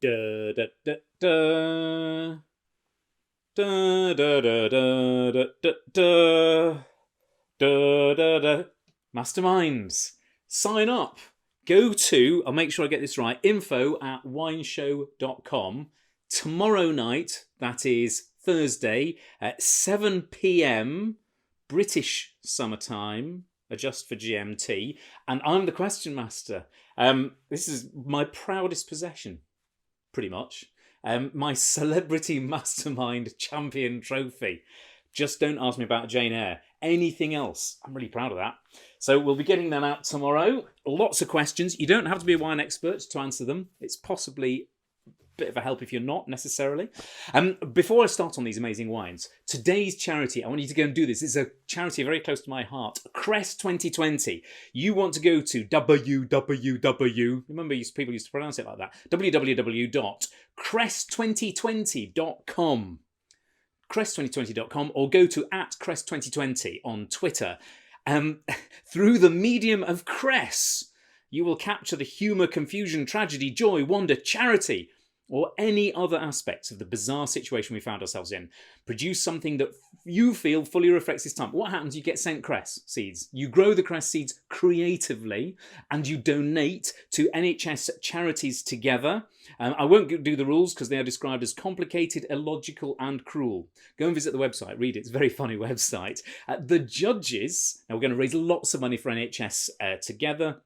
Da, da, da, da. Da, da, da, da, da, da, da. Da, da, da. Masterminds, sign up. Go to, I'll make sure I get this right, info@wineshow.com. Tomorrow night, that is Thursday, at 7 p.m. British summertime, adjust for GMT, and I'm the question master. This is my proudest possession, pretty much. My celebrity mastermind champion trophy. Just don't ask me about Jane Eyre. Anything else, I'm really proud of that. So we'll be getting them out tomorrow. Lots of questions. You don't have to be a wine expert to answer them. It's possibly a bit of a help if you're not necessarily. Before I start on these amazing wines, today's charity, I want you to go and do this. It's a charity very close to my heart. Crest 2020. You want to go to www, remember people used to pronounce it like that, www.crest2020.com. crest2020.com, or go to @crest2020 on Twitter. Through the medium of Cress, you will capture the humour, confusion, tragedy, joy, wonder, charity, or any other aspects of the bizarre situation we found ourselves in. Produce something that you feel fully reflects this time. What happens? You get sent cress seeds. You grow the cress seeds creatively and you donate to NHS charities together. I won't do the rules because they are described as complicated, illogical and cruel. Go and visit the website, read it. It's a very funny website. The judges, now we're going to raise lots of money for NHS together.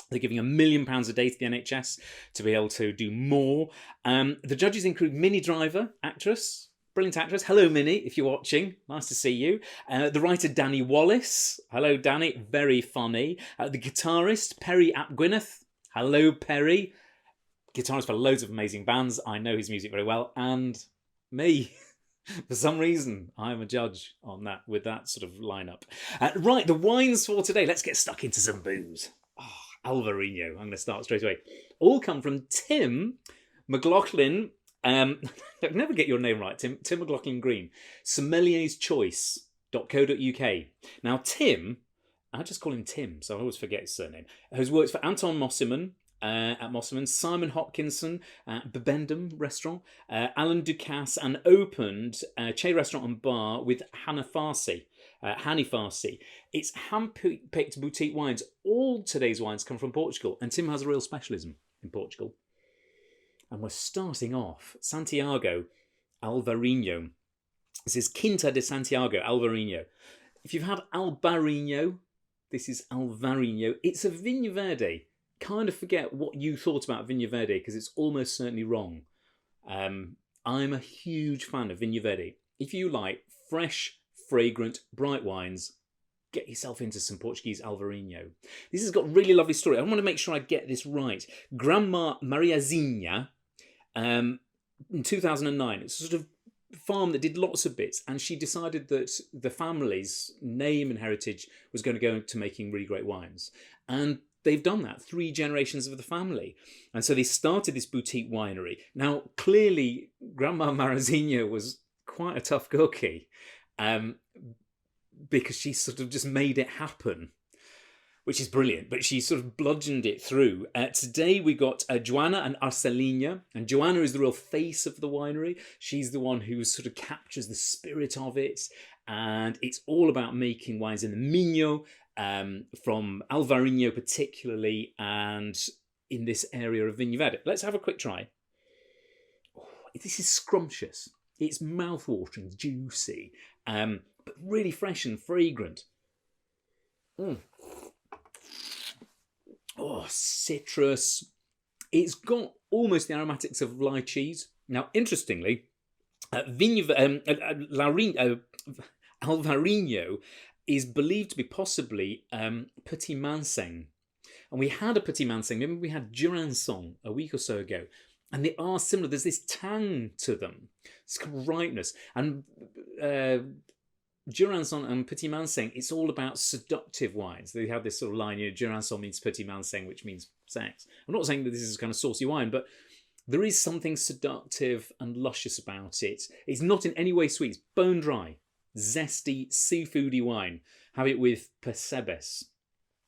They're giving £1 million a day to the NHS to be able to do more. The judges include Minnie Driver, actress, brilliant actress. Hello, Minnie, if you're watching. Nice to see you. The writer Danny Wallace. Hello, Danny. Very funny. The guitarist Perry Ap Gwyneth. Hello, Perry. Guitarist for loads of amazing bands. I know his music very well. And me. For some reason, I'm a judge on that with that sort of lineup. Right, the wines for today. Let's get stuck into some booze. Alvarinho. I'm going to start straight away. All come from Tim McLaughlin. I never get your name right, Tim. Tim McLaughlin Green. Sommelier's Choice.co.uk. Now, Tim, I just call him Tim, so I always forget his surname, who's worked for Anton Mosselman at Mosselman, Simon Hopkinson at Bibendum Restaurant, Alan Ducasse, and opened Che Restaurant and Bar with Hannah Farsi. Hani Farsi. It's hand-picked boutique wines. All today's wines come from Portugal, and Tim has a real specialism in Portugal. And we're starting off Santiago Alvarinho. This is Quinta de Santiago Alvarinho. If you've had Alvarinho, this is Alvarinho. It's a Vinho Verde. Kind of forget what you thought about Vinho Verde because it's almost certainly wrong. I'm a huge fan of Vinho Verde. If you like fresh, fragrant, bright wines, get yourself into some Portuguese Alvarinho. This has got a really lovely story. I want to make sure I get this right. Grandma Mariazinha, in 2009, it's a sort of farm that did lots of bits, and she decided that the family's name and heritage was going to go to making really great wines. And they've done that, 3 generations of the family. And so they started this boutique winery. Now, clearly, Grandma Mariazinha was quite a tough cookie. Because she sort of just made it happen, which is brilliant, but she sort of bludgeoned it through. Today we got Joana and Arcelinha, and Joana is the real face of the winery. She's the one who sort of captures the spirit of it, and it's all about making wines in the Minho, from Alvarinho particularly, and in this area of Vinho Verde. Let's have a quick try. Oh, this is scrumptious. It's mouthwatering, juicy, but really fresh and fragrant. Oh, citrus. It's got almost the aromatics of lychees. Now, interestingly, Alvarinho is believed to be possibly Petit Manseng. And we had a Petit Manseng. Remember we had Jurançon a week or so ago. And they are similar. There's this tang to them. This kind of ripeness. And Jurançon and Petit Manseng, it's all about seductive wines. They have this sort of line, Jurançon means Petit Manseng, which means sex. I'm not saying that this is kind of saucy wine, but there is something seductive and luscious about it. It's not in any way sweet. It's bone dry, zesty, seafoody wine. Have it with percebes.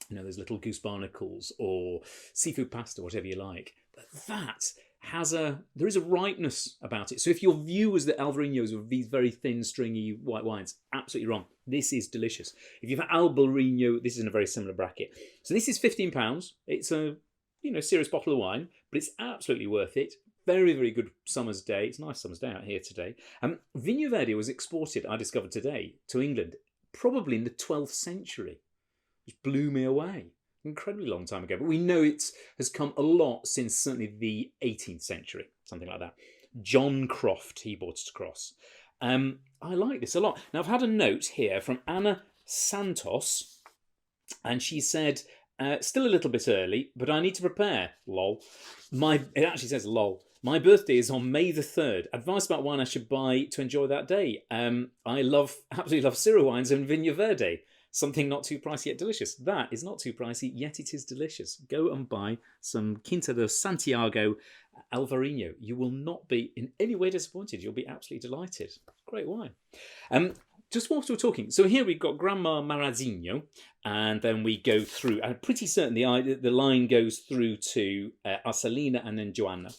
Those little goose barnacles or seafood pasta, whatever you like. But that there is a rightness about it. So if your view was that Alvarinhos were these very thin, stringy white wines, absolutely wrong. This is delicious. If you've had Alvarinho, this is in a very similar bracket. So this is £15. It's a serious bottle of wine, but it's absolutely worth it. Very, very good summer's day. It's a nice summer's day out here today. Vinho Verde was exported, I discovered today, to England, probably in the 12th century, which blew me away. Incredibly long time ago. But we know it has come a lot since certainly the 18th century, something like that. John Croft, he brought it across. I like this a lot. Now, I've had a note here from Anna Santos, and she said, still a little bit early, but I need to prepare. Lol. It actually says lol. My birthday is on May the 3rd. Advice about wine I should buy to enjoy that day. I absolutely love Syrah wines and Vinho Verde. Something not too pricey yet delicious. That is not too pricey, yet it is delicious. Go and buy some Quinta de Santiago Alvarinho. You will not be in any way disappointed. You'll be absolutely delighted. Great wine. Just whilst we're talking, so here we've got Grandma Marazinho, and then we go through, I'm pretty certain the line goes through to Arcelina and then Joanna.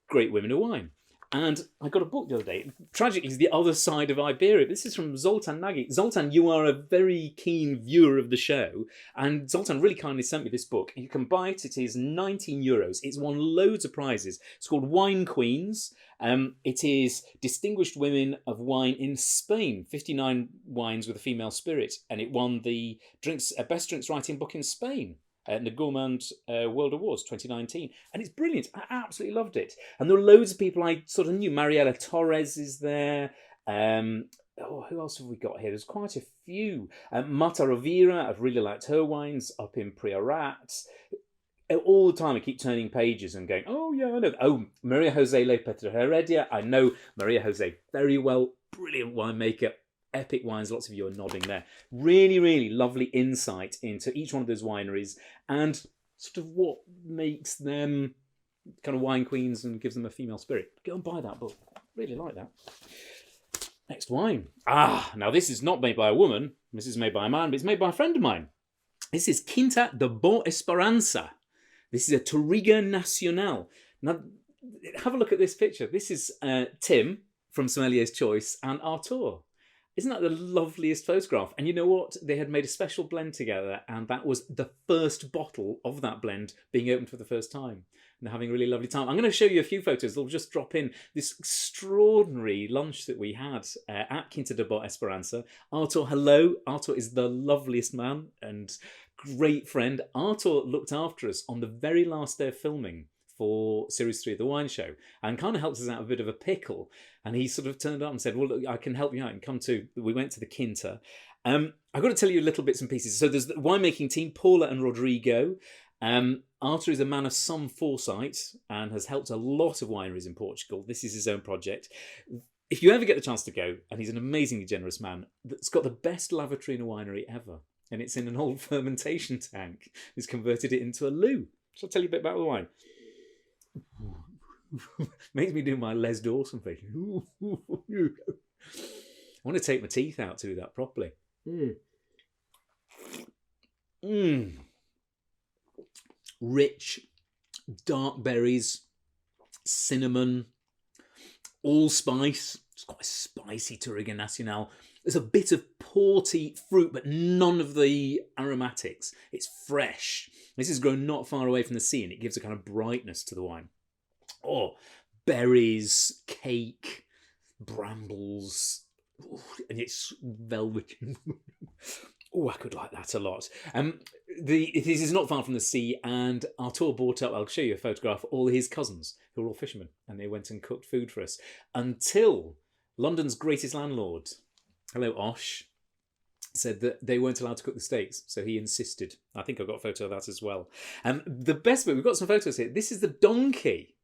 Great women of wine. And I got a book the other day. Tragically, it's The Other Side of Iberia. This is from Zoltan Nagy. Zoltan, you are a very keen viewer of the show. And Zoltan really kindly sent me this book. You can buy it. It is €19. It's won loads of prizes. It's called Wine Queens. It is Distinguished Women of Wine in Spain. 59 wines with a female spirit. And it won the Best Drinks Writing Book in Spain at the Gourmand World Awards 2019. And it's brilliant. I absolutely loved it. And there are loads of people I sort of knew. Mariela Torres is there. Who else have we got here? There's quite a few. Marta Rovira, I've really liked her wines up in Priorat. All the time I keep turning pages and going, oh yeah, I know. Oh, Maria Jose Lepetra Heredia. I know Maria Jose very well. Brilliant winemaker. Epic wines, lots of you are nodding there. Really, really lovely insight into each one of those wineries and sort of what makes them kind of wine queens and gives them a female spirit. Go and buy that book. Really like that. Next wine. Now this is not made by a woman. This is made by a man, but it's made by a friend of mine. This is Quinta de Bois Esperança. This is a Touriga Nacional. Now, have a look at this picture. This is Tim from Sommelier's Choice and Artur. Isn't that the loveliest photograph? And you know what? They had made a special blend together, and that was the first bottle of that blend being opened for the first time. And they're having a really lovely time. I'm going to show you a few photos. They'll just drop in this extraordinary lunch that we had at Quinta de Bois Esperança. Artur, hello. Artur is the loveliest man and great friend. Artur looked after us on the very last day of filming for Series 3 of the Wine Show and kind of helped us out of a bit of a pickle. And he sort of turned up and said, well, look, I can help you out and come to... We went to the Quinta. I've got to tell you little bits and pieces. So there's the winemaking team, Paula and Rodrigo. Artur is a man of some foresight and has helped a lot of wineries in Portugal. This is his own project. If you ever get the chance to go, and he's an amazingly generous man, that's got the best lavatory in a winery ever. And it's in an old fermentation tank. He's converted it into a loo. Shall I tell you a bit about the wine? Makes me do my Les Dawson face. I want to take my teeth out to do that properly. Rich, dark berries, cinnamon, allspice. It's quite a spicy Touriga Nacional. There's a bit of porty fruit, but none of the aromatics. It's fresh. This is grown not far away from the sea, and it gives a kind of brightness to the wine. Oh, berries, cake, brambles, and it's velvet. Oh, I could like that a lot. This is not far from the sea, and Artur brought up, I'll show you a photograph, all his cousins, who are all fishermen, and they went and cooked food for us until London's greatest landlord, hello Osh, said that they weren't allowed to cook the steaks, so he insisted. I think I've got a photo of that as well. The best bit, we've got some photos here. This is the donkey.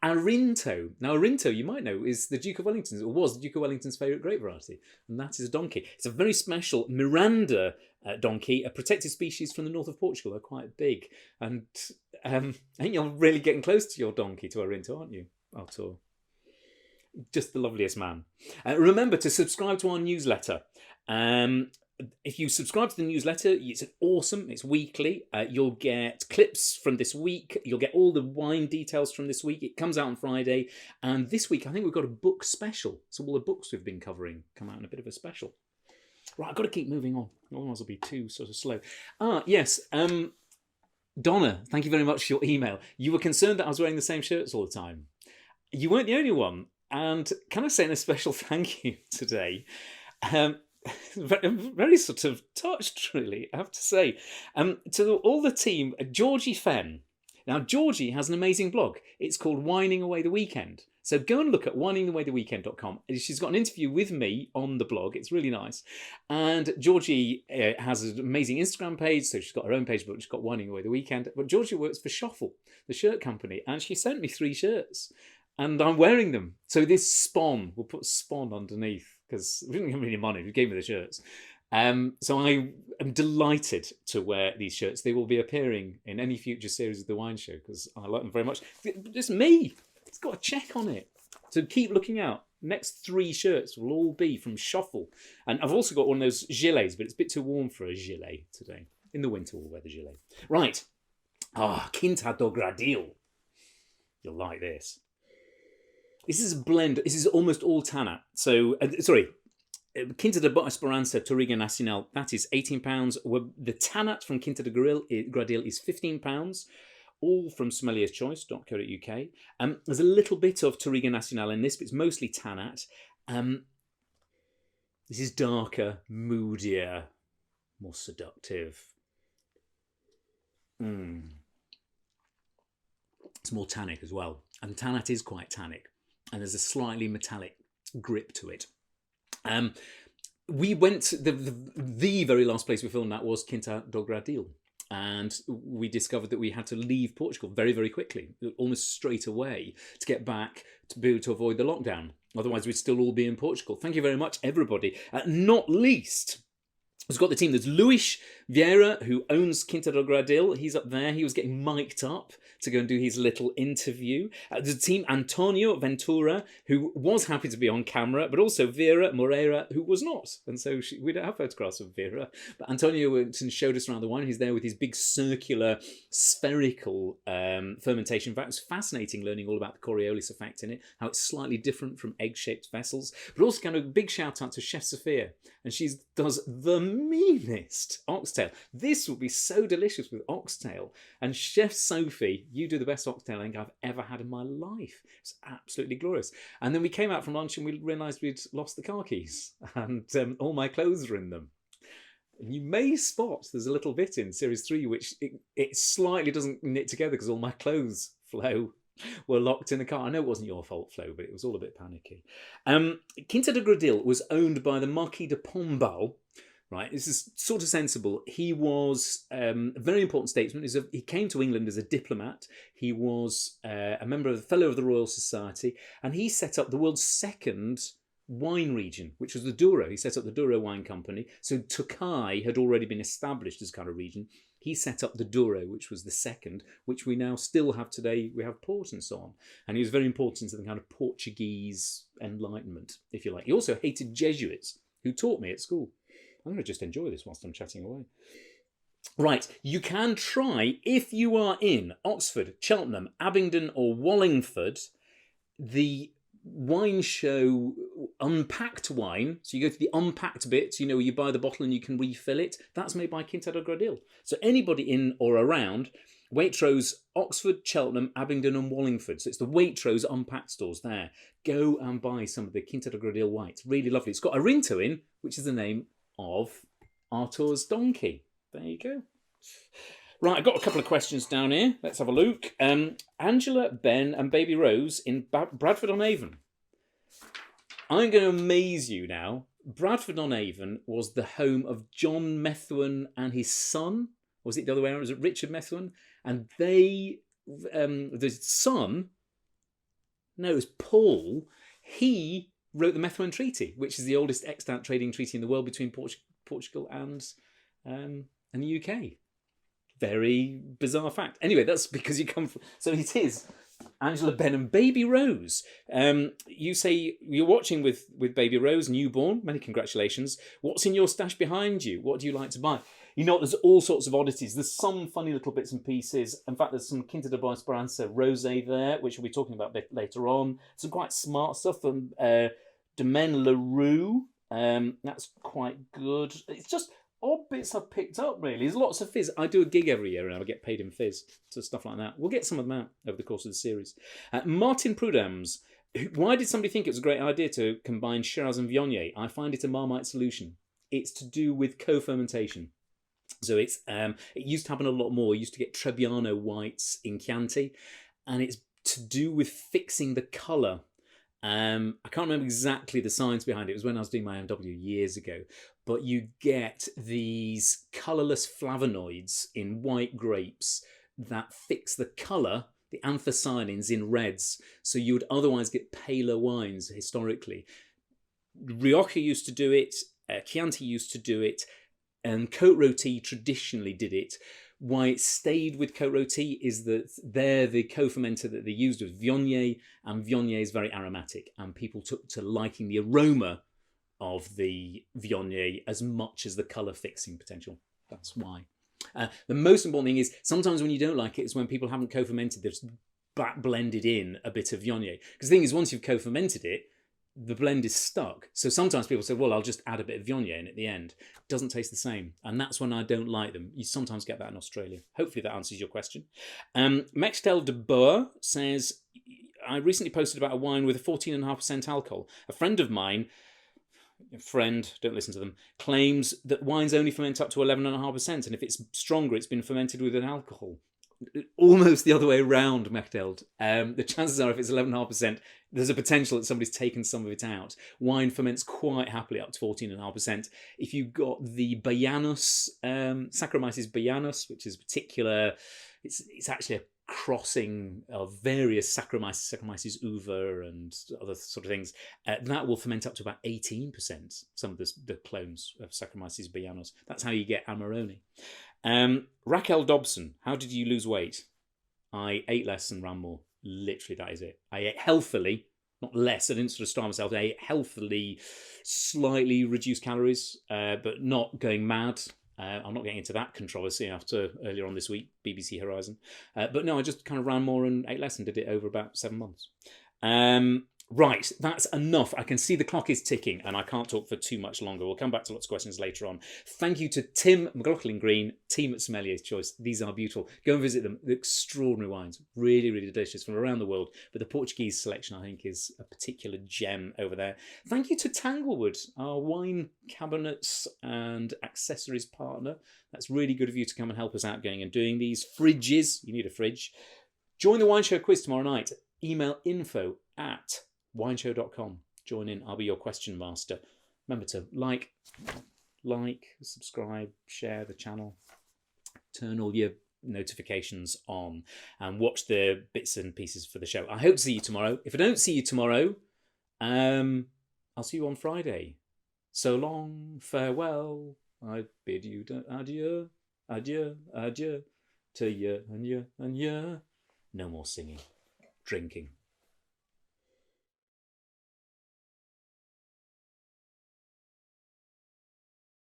Arinto. Now, Arinto, you might know, is the Duke of Wellington's, or was the Duke of Wellington's favourite grape variety, and that is a donkey. It's a very special Miranda donkey, a protected species from the north of Portugal. They're quite big, and I think you're really getting close to your donkey, to Arinto, aren't you, Artur? Just the loveliest man. Remember to subscribe to our newsletter. if you subscribe to the newsletter, it's awesome. It's weekly. You'll get clips from this week. You'll get all the wine details from this week. It comes out on Friday. And this week, I think we've got a book special. So all the books we've been covering come out in a bit of a special. Right, I've got to keep moving on. Otherwise I'll be too sort of slow. Yes. Donna, thank you very much for your email. You were concerned that I was wearing the same shirts all the time. You weren't the only one. And can I say a special thank you today? Very sort of touched, really, I have to say. To all the team, Georgie Fenn. Now, Georgie has an amazing blog. It's called Whining Away the Weekend. So go and look at whiningawaytheweekend.com. She's got an interview with me on the blog. It's really nice. And Georgie has an amazing Instagram page. So she's got her own page, but she's got Whining Away the Weekend. But Georgie works for Schoffel, the shirt company. And she sent me 3 shirts. And I'm wearing them. So this Spawn, we'll put Spawn underneath because we didn't give me any money. We gave me the shirts. So I am delighted to wear these shirts. They will be appearing in any future series of The Wine Show because I like them very much. It's me. It's got a check on it. So keep looking out. Next 3 shirts will all be from Schoffel. And I've also got one of those gilets, but it's a bit too warm for a gilet today. In the winter, we'll wear the gilet. Right. Quinta do Gradil. You'll like this. This is a blend. This is almost all Tannat. So, Quinta de Esperança, Touriga, Nacional, that is £18. The Tannat from Quinta de Gradil is £15. All from sommeliers.choice.co.uk. There's a little bit of Touriga Nacional in this, but it's mostly Tannat. This is darker, moodier, more seductive. It's more tannic as well. And Tannat is quite tannic. And there's a slightly metallic grip to it. We went, the very last place we filmed that was Quinta do Gradil. And we discovered that we had to leave Portugal very, very quickly, almost straight away, to get back to be able to avoid the lockdown. Otherwise, we'd still all be in Portugal. Thank you very much, everybody. Not least, we've got the team. There's Luis Vieira, who owns Quinta do Gradil. He's up there. He was getting mic'd up to go and do his little interview. There's the team Antonio Ventura, who was happy to be on camera, but also Vera Moreira, who was not. And so we don't have photographs of Vera. But Antonio went and showed us around the wine. He's there with his big circular, spherical fermentation vat. It's fascinating learning all about the Coriolis effect in it, how it's slightly different from egg-shaped vessels. But also kind of a big shout out to Chef Sophia. And she does the meanest oxtail. This will be so delicious with oxtail. And Chef Sophie, you do the best oxtail I think I've ever had in my life. It's absolutely glorious. And then we came out from lunch and we realised we'd lost the car keys. And all my clothes were in them. And you may spot there's a little bit in Series 3 which it slightly doesn't knit together because all my clothes, Flo, were locked in the car. I know it wasn't your fault, Flo, but it was all a bit panicky. Quinta de Gradil was owned by the Marquis de Pombal. Right, this is sort of sensible. He was a very important statesman. He came to England as a diplomat. He was a fellow of the Royal Society, and he set up the world's second wine region, which was the Douro. He set up the Douro Wine Company. So Tokai had already been established as kind of region. He set up the Douro, which was the second, which we now still have today. We have port and so on. And he was very important to the kind of Portuguese Enlightenment, if you like. He also hated Jesuits, who taught me at school. I'm going to just enjoy this whilst I'm chatting away. Right, you can try, if you are in Oxford, Cheltenham, Abingdon or Wallingford, the wine show unpacked wine. So you go to the unpacked bit, where you buy the bottle and you can refill it. That's made by Quinta do Gradil. So anybody in or around Waitrose, Oxford, Cheltenham, Abingdon and Wallingford. So it's the Waitrose unpacked stores there. Go and buy some of the Quinta do Gradil white. Really lovely. It's got a rinto in, which is the name of Arthur's donkey. There you go. Right, I've got a couple of questions down here. Let's have a look. Angela, Ben and baby Rose in Bradford-on-Avon. I'm going to amaze you now. Bradford-on-Avon was the home of John Methuen and his son. Or was it the other way around? Was it Richard Methuen? And the son, no, it was Paul, he wrote the Methuen Treaty, which is the oldest extant trading treaty in the world between Portugal and the UK. Very bizarre fact. Anyway, that's because you come from... So it is Angela Benham, Baby Rose. You say you're watching with Baby Rose, newborn. Many congratulations. What's in your stash behind you? What do you like to buy? You know, there's all sorts of oddities. There's some funny little bits and pieces. In fact, there's some Quinta de Esperança rosé there, which we'll be talking about a bit later on. Some quite smart stuff from Domaine Leroux. That's quite good. It's just odd bits I've picked up, really. There's lots of fizz. I do a gig every year and I get paid in fizz. So stuff like that. We'll get some of them out over the course of the series. Martin Prudhomme. Why did somebody think it was a great idea to combine Shiraz and Viognier? I find it a Marmite solution. It's to do with co-fermentation. So it used to happen a lot more. You used to get Trebbiano whites in Chianti. And it's to do with fixing the colour. I can't remember exactly the science behind it. It was when I was doing my MW years ago. But you get these colourless flavonoids in white grapes that fix the colour, the anthocyanins in reds. So you would otherwise get paler wines historically. Rioja used to do it. Chianti used to do it. And Côte Rôtie traditionally did it. Why it stayed with Côte Rôtie is that the co-fermenter that they used was Viognier, and Viognier is very aromatic, and people took to liking the aroma of the Viognier as much as the colour fixing potential. That's why. The most important thing is sometimes when you don't like it is when people haven't co-fermented, they've back blended in a bit of Viognier. Because the thing is, once you've co-fermented it, the blend is stuck. So sometimes people say, well, I'll just add a bit of Viognier in at the end. It doesn't taste the same. And that's when I don't like them. You sometimes get that in Australia. Hopefully that answers your question. Mextel de Bois says, I recently posted about a wine with a 14.5% alcohol. A friend of mine, don't listen to them, claims that wines only ferment up to 11.5%. And if it's stronger, it's been fermented with an alcohol. Almost the other way around, Mechteld. The chances are if it's 11.5%, there's a potential that somebody's taken some of it out. Wine ferments quite happily up to 14.5%. If you've got the Bayanus, Saccharomyces bayanus, which is particular, it's actually a crossing of various Saccharomyces uva and other sort of things, that will ferment up to about 18%, some of the clones of Saccharomyces bayanus. That's how you get Amarone. Raquel Dobson, how did you lose weight? I ate less and ran more. Literally, that is it. I ate healthily, not less. I didn't sort of starve myself. I ate healthily, slightly reduced calories, but not going mad. I'm not getting into that controversy after earlier on this week, BBC Horizon. But no, I just kind of ran more and ate less and did it over about 7 months. Right, that's enough. I can see the clock is ticking and I can't talk for too much longer. We'll come back to lots of questions later on. Thank you to Tim McLaughlin-Green, team at Sommelier's Choice. These are beautiful. Go and visit them. They're extraordinary wines. Really, really delicious from around the world. But the Portuguese selection, I think, is a particular gem over there. Thank you to Tanglewood, our wine cabinets and accessories partner. That's really good of you to come and help us out going and doing these. Fridges. You need a fridge. Join the Wine Show quiz tomorrow night. Email info@wineshow.com. Join in. I'll be your question master. Remember to like, subscribe, share the channel, turn all your notifications on, and watch the bits and pieces for the show. I hope to see you tomorrow. If I don't see you tomorrow, I'll see you on Friday. So long, farewell. I bid you adieu, adieu, adieu to you and you and you. No more singing, drinking.